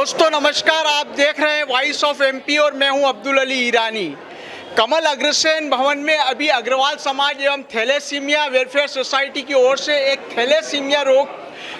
दोस्तों नमस्कार, आप देख रहे हैं वॉइस ऑफ एमपी और मैं हूं अब्दुल अली ईरानी। कमल अग्रसेन भवन में अभी अग्रवाल समाज एवं थैलेसीमिया वेलफेयर सोसाइटी की ओर से एक थैलेसीमिया रोग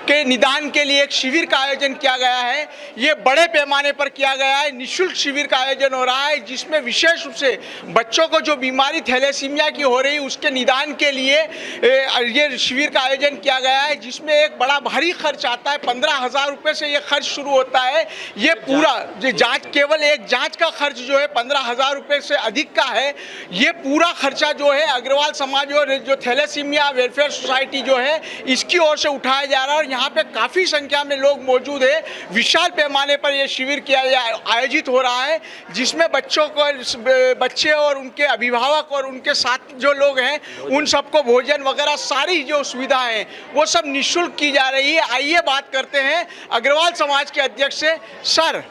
के निदान के लिए एक शिविर का आयोजन किया गया है। ये बड़े पैमाने पर किया गया है, निःशुल्क शिविर का आयोजन हो रहा है, जिसमें विशेष रूप से बच्चों को जो बीमारी थैलेसीमिया की हो रही है उसके निदान के लिए ये शिविर का आयोजन किया गया है, जिसमें एक बड़ा भारी खर्च आता है। 15,000 रुपये से ये खर्च शुरू होता है। ये पूरा जो जाँच, केवल एक जाँच का खर्च जो है 15,000 रुपये से अधिक का है। ये पूरा खर्चा जो है अग्रवाल समाज और जो थैलेसीमिया वेलफेयर सोसाइटी जो है इसकी ओर से उठाया जा रहा है। और यहाँ पे काफ़ी संख्या में लोग मौजूद है। विशाल पैमाने पर यह शिविर आयोजित हो रहा है, जिसमें बच्चे और उनके अभिभावक और उनके साथ जो लोग हैं उन सबको भोजन वगैरह सारी जो सुविधाएं हैं वो सब निःशुल्क की जा रही है। आइए बात करते हैं अग्रवाल समाज के अध्यक्ष से। सर,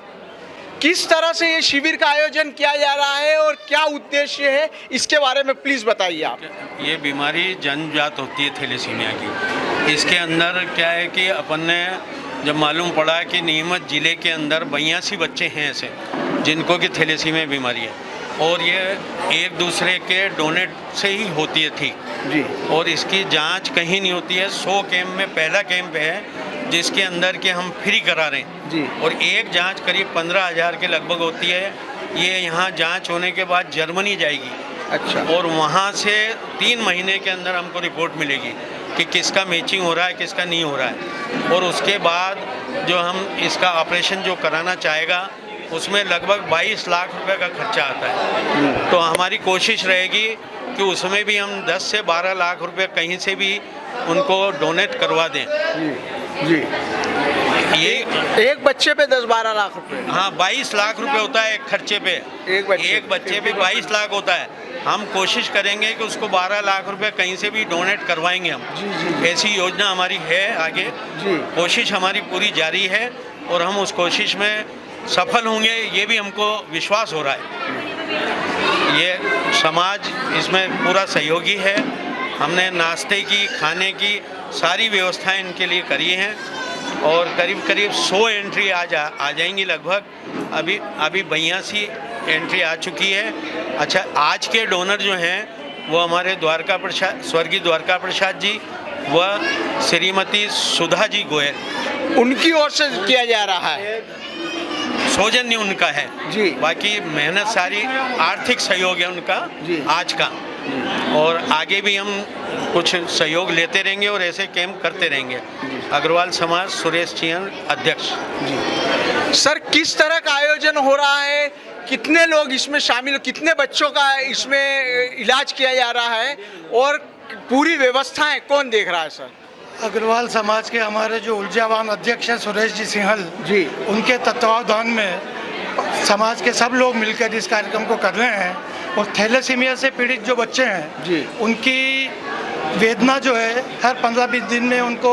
किस तरह से ये शिविर का आयोजन किया जा रहा है और क्या उद्देश्य है, इसके बारे में प्लीज़ बताइए आप। ये बीमारी जन्मजात होती है थैलेसीमिया की। इसके अंदर क्या है कि अपन ने जब मालूम पड़ा कि नीमच ज़िले के अंदर 82 बच्चे हैं ऐसे जिनको कि थैलेसीमिया बीमारी है, और ये एक दूसरे के डोनेट से ही होती है ठीक जी। और इसकी जांच कहीं नहीं होती है। 100 कैंप में पहला कैंप है जिसके अंदर के हम फ्री करा रहे हैं जी। और एक जांच करीब 15,000 के लगभग होती है। ये यहाँ जांच होने के बाद जर्मनी जाएगी। अच्छा। और वहाँ से 3 महीने के अंदर हमको रिपोर्ट मिलेगी कि किसका मैचिंग हो रहा है, किसका नहीं हो रहा है। और उसके बाद जो हम इसका ऑपरेशन जो कराना चाहेगा उसमें लगभग 22 लाख रुपए का खर्चा आता है। तो हमारी कोशिश रहेगी कि उसमें भी हम 10 से 12 लाख रुपए कहीं से भी उनको डोनेट करवा दें। जी। ये एक बच्चे पे 10-12 लाख रुपए? हाँ, 22 लाख रुपए होता है एक खर्चे पे। एक बच्चे पे 22 लाख होता है। हम कोशिश करेंगे कि उसको 12 लाख रुपए कहीं से भी डोनेट करवाएंगे हम। जी। ऐसी योजना हमारी है आगे जी। कोशिश हमारी पूरी जारी है और हम उस कोशिश में सफल होंगे, ये भी हमको विश्वास हो रहा है। ये समाज इसमें पूरा सहयोगी है। हमने नाश्ते की, खाने की सारी व्यवस्थाएं इनके लिए करी हैं और करीब 100 एंट्री आ जाएंगी लगभग। अभी 82 एंट्री आ चुकी है। अच्छा, आज के डोनर जो हैं वो हमारे स्वर्गीय द्वारका प्रसाद जी व श्रीमती सुधा जी गोयल, उनकी ओर से किया जा रहा है। सौजन्य उनका है जी। बाकी मेहनत सारी आर्थिक सहयोग है उनका जी। आज का। और आगे भी हम कुछ सहयोग लेते रहेंगे और ऐसे कैंप करते रहेंगे। अग्रवाल समाज सुरेश चियन, अध्यक्ष जी। सर, किस तरह का आयोजन हो रहा है, कितने लोग इसमें शामिल, कितने बच्चों का इसमें इलाज किया जा रहा है और पूरी व्यवस्थाएं कौन देख रहा है? सर, अग्रवाल समाज के हमारे जो ऊर्जावान अध्यक्ष हैं सुरेश जी सिंहल जी, उनके तत्वावधान में समाज के सब लोग मिलकर इस कार्यक्रम को कर रहे हैं। और थैलेसीमिया से पीड़ित जो बच्चे हैं जी, उनकी वेदना जो है हर 15-20 दिन में उनको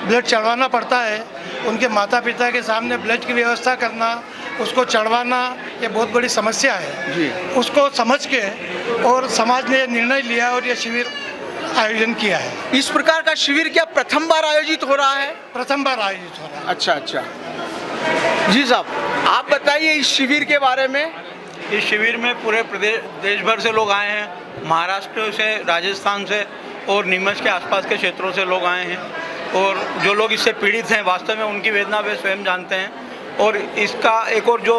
ब्लड चढ़वाना पड़ता है। उनके माता पिता के सामने ब्लड की व्यवस्था करना, उसको चढ़वाना, ये बहुत बड़ी समस्या है जी। उसको समझ के और समाज ने निर्णय लिया और ये शिविर आयोजन किया है। इस प्रकार का शिविर क्या प्रथम बार आयोजित हो रहा है? प्रथम बार आयोजित हो रहा है। अच्छा। जी साहब, आप बताइए इस शिविर के बारे में। इस शिविर में पूरे देश भर से लोग आए हैं, महाराष्ट्र से, राजस्थान से और नीमच के आसपास के क्षेत्रों से लोग आए हैं। और जो लोग इससे पीड़ित हैं वास्तव में उनकी वेदना वे स्वयं जानते हैं। और इसका एक और जो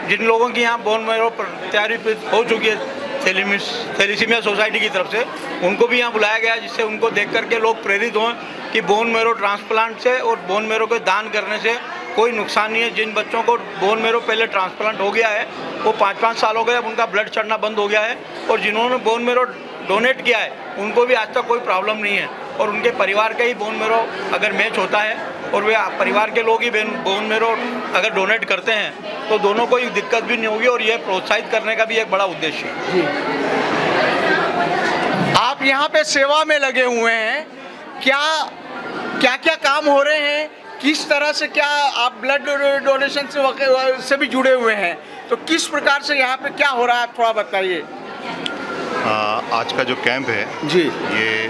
जिन लोगों की यहाँ बोन मैरो तैयारी हो चुकी है थैलेसीमिया सोसाइटी की तरफ से, उनको भी यहाँ बुलाया गया, जिससे उनको देख करके लोग प्रेरित हों कि बोन मैरो ट्रांसप्लांट से और बोन मैरो के दान करने से कोई नुकसान नहीं है। जिन बच्चों को बोन मैरो पहले ट्रांसप्लांट हो गया है वो 5-5 साल हो गए, अब उनका ब्लड चढ़ना बंद हो गया है। और जिन्होंने बोन मैरो डोनेट किया है उनको भी आज तक कोई प्रॉब्लम नहीं है। और उनके परिवार का ही बोन मैरो अगर मैच होता है और वे परिवार के लोग ही बोन मैरो अगर डोनेट करते हैं तो दोनों को दिक्कत भी नहीं होगी। और ये प्रोत्साहित करने का भी एक बड़ा उद्देश्य है जी। आप यहाँ पे सेवा में लगे हुए हैं, क्या काम हो रहे हैं, किस तरह से, क्या आप ब्लड डोनेशन से भी जुड़े हुए हैं, तो किस प्रकार से यहाँ पे क्या हो रहा है, थोड़ा बताइए। आज का जो कैंप है जी, ये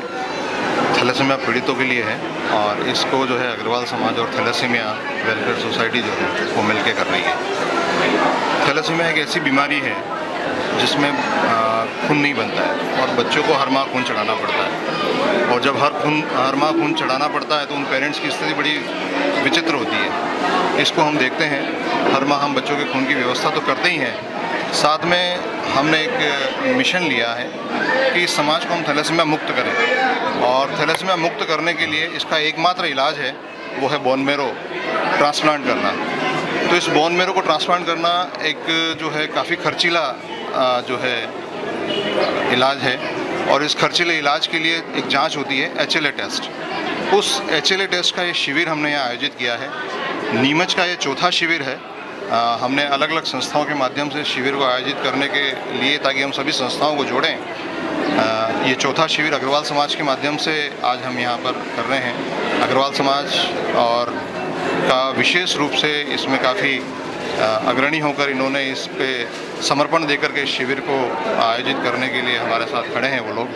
थैलेसीमिया पीड़ितों के लिए है और इसको जो है अग्रवाल समाज और थैलेसीमिया वेलफेयर सोसाइटी जो है वो मिलके कर रही है। थैलेसीमिया एक ऐसी बीमारी है जिसमें खून नहीं बनता है और बच्चों को हर माह खून चढ़ाना पड़ता है, और जब हर माह खून चढ़ाना पड़ता है तो उन पेरेंट्स की स्थिति बड़ी विचित्र होती है। इसको हम देखते हैं, हर माह हम बच्चों के खून की व्यवस्था तो करते ही हैं, साथ में हमने एक मिशन लिया है कि समाज को हम थैलेसीमिया मुक्त करें, और थैलेसीमिया मुक्त करने के लिए इसका एकमात्र इलाज है वो है बोन मेरो ट्रांसप्लांट करना। तो इस बोन मेरो को ट्रांसप्लांट करना एक जो है काफ़ी खर्चीला जो है इलाज है, और इस खर्चीले इलाज के लिए एक जांच होती है HLA टेस्ट। उस HLA टेस्ट का ये शिविर हमने यहाँ आयोजित किया है। नीमच का ये चौथा शिविर है। हमने अलग अलग संस्थाओं के माध्यम से शिविर को आयोजित करने के लिए, ताकि हम सभी संस्थाओं को जोड़ें, ये चौथा शिविर अग्रवाल समाज के माध्यम से आज हम यहाँ पर कर रहे हैं। अग्रवाल समाज और का विशेष रूप से इसमें काफ़ी अग्रणी होकर इन्होंने इस पे समर्पण देकर के इस शिविर को आयोजित करने के लिए हमारे साथ खड़े हैं वो लोग।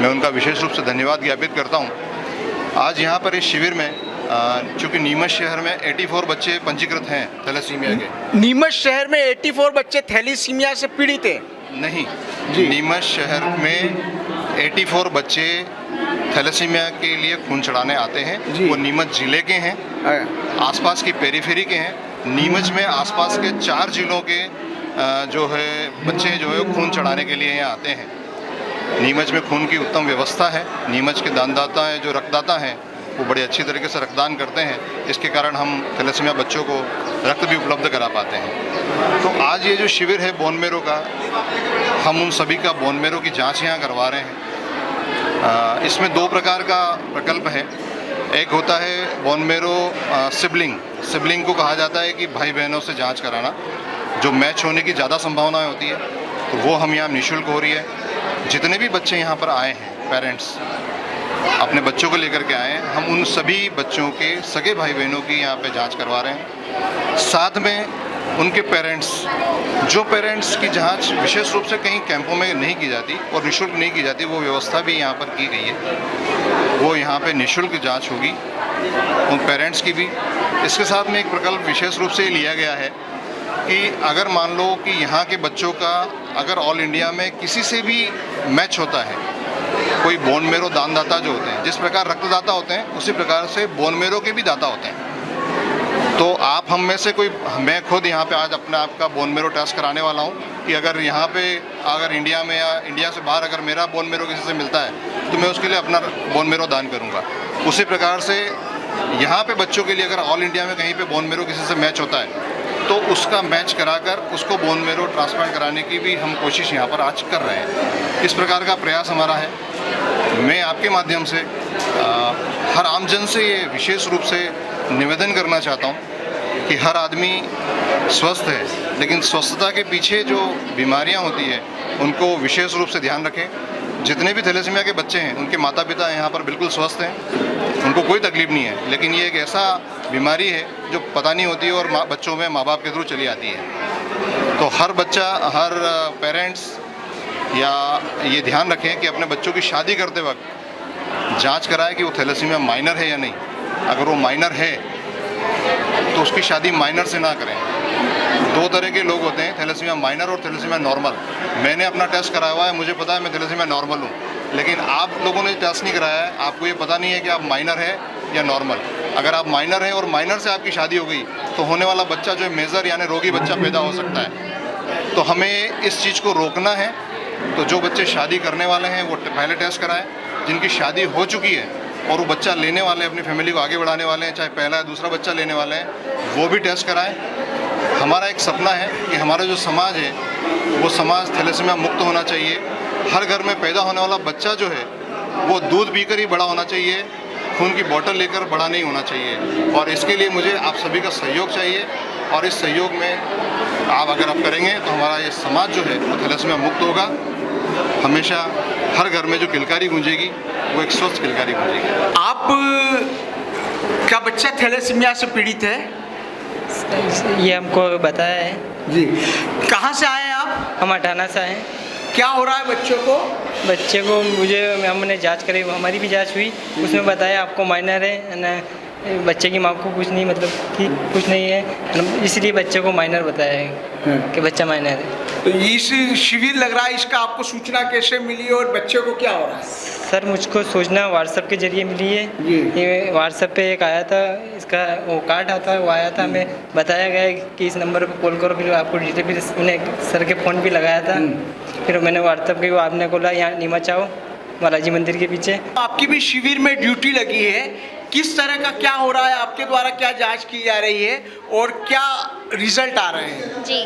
मैं उनका विशेष रूप से धन्यवाद ज्ञापित करता हूँ। आज यहाँ पर इस शिविर में चूँकि नीमच शहर में 84 बच्चे पंजीकृत हैं थैलेसीमिया के। नीमच शहर में 84 बच्चे थैलेसीमिया से पीड़ित हैं? नहीं जी, नीमच शहर में 84 बच्चे थैलेसीमिया के लिए खून चढ़ाने आते हैं। वो नीमच ज़िले के हैं, आसपास की पेरीफेरी के हैं। नीमच में आसपास के 4 जिलों के जो है बच्चे जो है खून चढ़ाने के लिए यहाँ आते हैं। नीमच में खून की उत्तम व्यवस्था है। नीमच के दानदाता हैं, जो रक्तदाता हैं, वो बड़े अच्छी तरीके से रक्तदान करते हैं। इसके कारण हम थैलेसीमिया बच्चों को रक्त भी उपलब्ध करा पाते हैं। तो आज ये जो शिविर है बोन मेरो का, हम उन सभी का बोन मेरो की जाँच यहाँ करवा रहे हैं। इसमें 2 प्रकार का प्रकल्प है। एक होता है बोन मेरो सिबलिंग को कहा जाता है कि भाई बहनों से जांच कराना, जो मैच होने की ज़्यादा संभावनाएं होती है, तो वो हम यहाँ निःशुल्क हो रही है। जितने भी बच्चे यहाँ पर आए हैं, पेरेंट्स अपने बच्चों को लेकर के आए हैं, हम उन सभी बच्चों के सगे भाई बहनों की यहाँ पे जांच करवा रहे हैं। साथ में उनके पेरेंट्स, जो पेरेंट्स की जांच विशेष रूप से कहीं कैंपों में नहीं की जाती और निःशुल्क नहीं की जाती, वो व्यवस्था भी यहाँ पर की गई है। वो यहाँ पे निःशुल्क जांच होगी उन पेरेंट्स की भी। इसके साथ में एक प्रकल्प विशेष रूप से लिया गया है कि अगर मान लो कि यहाँ के बच्चों का अगर ऑल इंडिया में किसी से भी मैच होता है, कोई बोन मेरो दानदाता जो होते हैं, जिस प्रकार रक्तदाता होते हैं, उसी प्रकार से बोन मेरो के भी दाता होते हैं। तो आप हम में से कोई, मैं खुद यहाँ पे आज अपने आप का बोन मेरो टेस्ट कराने वाला हूँ कि अगर यहाँ पे अगर इंडिया में या इंडिया से बाहर अगर मेरा बोन मेरो किसी से मिलता है तो मैं उसके लिए अपना बोन मेरो दान करूँगा। उसी प्रकार से यहाँ पे बच्चों के लिए अगर ऑल इंडिया में कहीं पे बोन मेरो किसी से मैच होता है तो उसका मैच कराकर उसको बोन मेरो ट्रांसप्लांट कराने की भी हम कोशिश यहाँ पर आज कर रहे हैं। इस प्रकार का प्रयास हमारा है। मैं आपके माध्यम से हर आमजन से ये विशेष रूप से निवेदन करना चाहता हूँ कि हर आदमी स्वस्थ है, लेकिन स्वस्थता के पीछे जो बीमारियाँ होती है उनको विशेष रूप से ध्यान रखें। जितने भी थैलेसीमिया के बच्चे हैं, उनके माता पिता यहाँ पर बिल्कुल स्वस्थ हैं, उनको कोई तकलीफ नहीं है, लेकिन ये एक ऐसा बीमारी है जो पता नहीं होती है और बच्चों में माँ बाप के थ्रू चली आती है। तो हर बच्चा, हर पेरेंट्स या ये ध्यान रखें कि अपने बच्चों की शादी करते वक्त जांच कराएं कि वो थैलेसीमिया माइनर है या नहीं। अगर वो माइनर है तो उसकी शादी माइनर से ना करें। 2 तरह के लोग होते हैं, थैलेसीमिया माइनर और थैलेसीमिया नॉर्मल। मैंने अपना टेस्ट कराया हुआ है, मुझे पता है मैं थैलेसीमिया नॉर्मल हूँ, लेकिन आप लोगों ने टेस्ट नहीं कराया है, आपको ये पता नहीं है कि आप माइनर है या नॉर्मल। अगर आप माइनर हैं और माइनर से आपकी शादी हो गई तो होने वाला बच्चा जो है मेजर यानी रोगी बच्चा पैदा हो सकता है। तो हमें इस चीज़ को रोकना है। तो जो बच्चे शादी करने वाले हैं वो पहले टेस्ट कराएं। जिनकी शादी हो चुकी है और वो बच्चा लेने वाले हैं, अपनी फैमिली को आगे बढ़ाने वाले हैं, चाहे पहला या दूसरा बच्चा लेने वाले हैं, वो भी टेस्ट कराएं। हमारा एक सपना है कि हमारा जो समाज है वो समाज थैलेसीमिया मुक्त होना चाहिए। हर घर में पैदा होने वाला बच्चा जो है वो दूध पीकर ही बड़ा होना चाहिए, खून की बोतल लेकर बड़ा नहीं होना चाहिए। और इसके लिए मुझे आप सभी का सहयोग चाहिए, और इस सहयोग में आप अगर आप करेंगे तो हमारा ये समाज जो है वो थैलेसीमिया मुक्त होगा। हमेशा हर घर में जो किलकारी गूंजेगी वो एक स्वस्थ किलकारी गूंजेगी। आप का बच्चा थैलेसीमिया से पीड़ित है? ये हमको बताया है जी। कहाँ से आए हैं आप? हम अठाना से आए हैं। क्या हो रहा है बच्चों को? बच्चे को हमने जांच करी, हमारी भी जांच हुई, उसमें बताया आपको माइनर है ना, बच्चे की माँ को कुछ नहीं, मतलब कि कुछ नहीं है, इसलिए बच्चे को माइनर बताया है कि बच्चा माइनर है। तो इस शिविर लग रहा है, इसका आपको सूचना कैसे मिली और बच्चे को क्या हो रहा है? सर मुझको सूचना व्हाट्सएप के जरिए मिली है। ये व्हाट्सएप पे एक आया था, इसका वो कार्ड आता है, वो आया था, हमें बताया गया कि इस नंबर पर कॉल करो, फिर आपको डिटेल, फिर उन्हें सर के फ़ोन भी लगाया था, फिर मैंने व्हाट्सएप के, वो आपने बोला यहाँ नीमच आओ बालाजी मंदिर के पीछे। आपकी भी शिविर में ड्यूटी लगी है, किस तरह का क्या हो रहा है, आपके द्वारा क्या जांच की जा रही है और क्या रिजल्ट आ रहे हैं? जी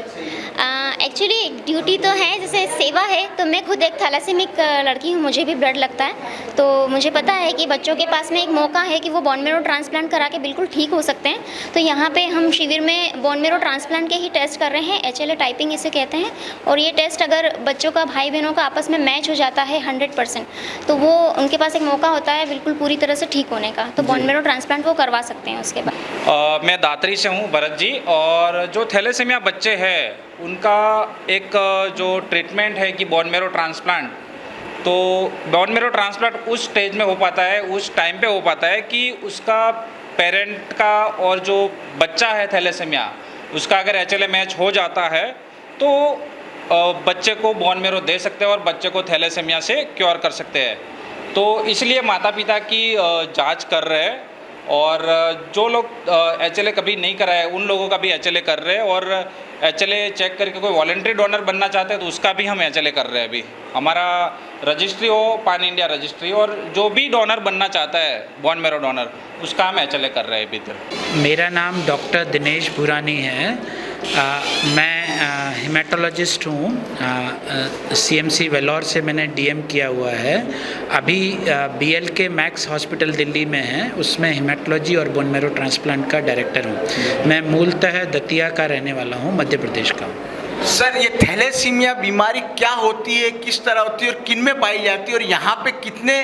एक्चुअली ड्यूटी तो है, जैसे सेवा है, तो मैं खुद एक थैलेसीमिक लड़की हूँ, मुझे भी ब्लड लगता है, तो मुझे पता है कि बच्चों के पास में एक मौका है कि वो बोन मेरो ट्रांसप्लांट करा के बिल्कुल ठीक हो सकते हैं। तो यहाँ पे हम शिविर में बोन मेरो ट्रांसप्लांट के ही टेस्ट कर रहे हैं, HLA टाइपिंग इसे कहते हैं, और ये टेस्ट अगर बच्चों का, भाई बहनों का आपस में मैच हो जाता है 100%, तो वो उनके पास एक मौका होता है बिल्कुल पूरी तरह से ठीक होने का, तो बोन मेरो ट्रांसप्लांट वो करवा सकते हैं उसके बाद। मैं दातरी से हूँ भरत जी, और जो थैलेसीमिया बच्चे हैं उनका एक जो ट्रीटमेंट है कि बोन मेरो ट्रांसप्लांट, तो बोन मेरो ट्रांसप्लांट उस स्टेज में हो पाता है, उस टाइम पे हो पाता है कि उसका पेरेंट का और जो बच्चा है थैलेसीमिया उसका अगर HLA मैच हो जाता है तो बच्चे को बोन मेरो दे सकते हैं और बच्चे को थैलेसीमिया से क्योर कर सकते हैं। तो इसलिए माता पिता की जांच कर रहे हैं, और जो लोग HLA कभी नहीं कराए उन लोगों का भी HLA कर रहे हैं, और HLA चेक करके कोई वॉलंटरी डोनर बनना चाहते हैं तो उसका भी हम HLA कर रहे हैं। अभी हमारा रजिस्ट्री हो पैन इंडिया रजिस्ट्री, और जो भी डोनर बनना चाहता है बोन मेरो डोनर उसका हम HLA कर रहे हैं अभी तक। मेरा नाम डॉक्टर दिनेश भूरानी है। मैं हेमेटोलॉजिस्ट हूँ। CMC वेलोर से मैंने DM किया हुआ है। अभी BLK मैक्स हॉस्पिटल दिल्ली में है, उसमें हेमेटोलॉजी और बोन मेरो ट्रांसप्लांट का डायरेक्टर हूँ। मैं मूलतः दतिया का रहने वाला हूँ, मध्य प्रदेश का हूँ। सर, ये थैलेसीमिया बीमारी क्या होती है, किस तरह होती है और किन में पाई जाती है, और यहाँ पे कितने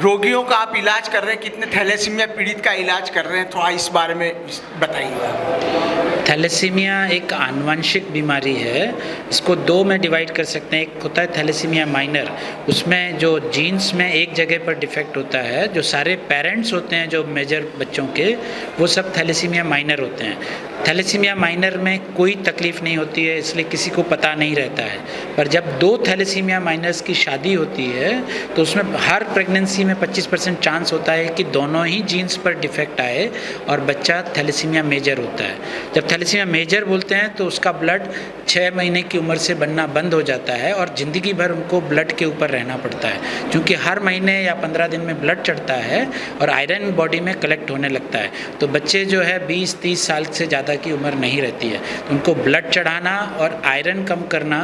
रोगियों का आप इलाज कर रहे हैं, कितने थैलेसीमिया पीड़ित का इलाज कर रहे हैं, थोड़ा इस बारे में बताइए। थैलेसीमिया एक आनुवंशिक बीमारी है, इसको दो में डिवाइड कर सकते हैं। एक होता है थैलेसीमिया माइनर, उसमें जो जीन्स में एक जगह पर डिफेक्ट होता है, जो सारे पेरेंट्स होते हैं जो मेजर बच्चों के, वो सब थैलेसीमिया माइनर होते हैं। थैलेसीमिया माइनर में कोई तकलीफ़ नहीं होती है, इसलिए किसी को पता नहीं रहता है। पर जब दो थैलेसीमिया माइनर्स की शादी होती है तो उसमें हर प्रेगनेंसी में 25% चांस होता है कि दोनों ही जीन्स पर डिफेक्ट आए और बच्चा थैलेसीमिया मेजर होता है। जब थैलेसीमिया मेजर बोलते हैं तो उसका ब्लड 6 महीने की उम्र से बनना बंद हो जाता है और ज़िंदगी भर उनको ब्लड के ऊपर रहना पड़ता है, क्योंकि हर महीने या 15 दिन में ब्लड चढ़ता है और आयरन बॉडी में कलेक्ट होने लगता है। तो बच्चे जो है 20-30 साल से ज़्यादा की उम्र नहीं रहती है, तो उनको ब्लड चढ़ाना और आयरन कम करना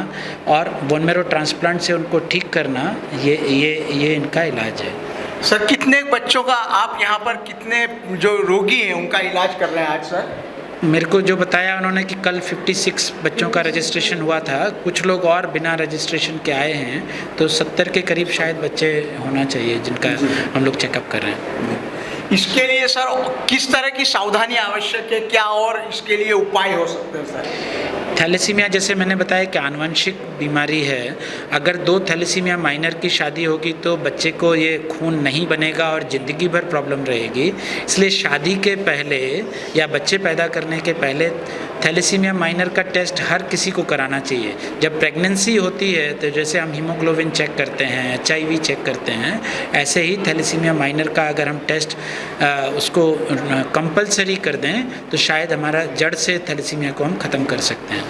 और बोन मेरो ट्रांसप्लांट से उनको ठीक करना, ये इनका इलाज है। सर, कितने बच्चों का आप यहाँ पर, कितने जो रोगी हैं उनका इलाज कर रहे हैं आज? सर, मेरे को जो बताया उन्होंने कि कल 56 बच्चों का रजिस्ट्रेशन हुआ था, कुछ लोग और बिना रजिस्ट्रेशन के आए हैं, तो 70 के करीब शायद बच्चे होना चाहिए जिनका हम लोग चेकअप कर रहे हैं। इसके लिए सर किस तरह की सावधानी आवश्यक है, क्या और इसके लिए उपाय हो सकते हैं? सर, थैलेसीमिया जैसे मैंने बताया कि आनुवंशिक बीमारी है। अगर दो थैलेसीमिया माइनर की शादी होगी तो बच्चे को ये खून नहीं बनेगा और ज़िंदगी भर प्रॉब्लम रहेगी। इसलिए शादी के पहले या बच्चे पैदा करने के पहले थैलेसीमिया माइनर का टेस्ट हर किसी को कराना चाहिए। जब प्रेगनेंसी होती है तो जैसे हम हीमोग्लोबिन चेक करते हैं, HIV चेक करते हैं, ऐसे ही थैलेसीमिया माइनर का अगर हम टेस्ट उसको कंपलसरी कर दें तो शायद हमारा जड़ से थैलेसीमिया को हम ख़त्म कर सकते हैं।